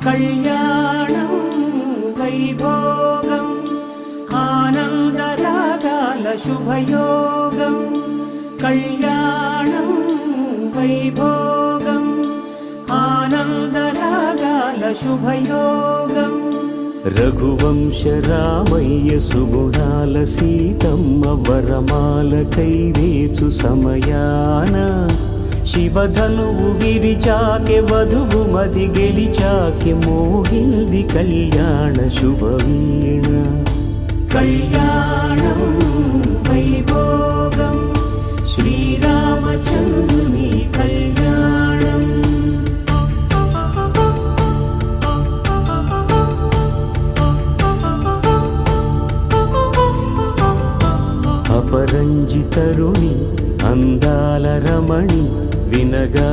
కళ్యాణం వైభోగం ఆనందరాగాల శుభయోగం కళ్యాణం వైభోగం ఆనందరాగాల శుభయోగం రఘువంశ రామయ్య సుగుణాల సీతమ్మ వరమాల కైవేచు సమయాన శివధనువు విరిచాకె వధువు మది గెలిచాకె మోగింది కళ్యాణ శుభవీణ కళ్యాణం వైభోగం శ్రీరామచంద్రుని కళ్యాణం అపరంజి తరుణి అందాల రమణి వినగా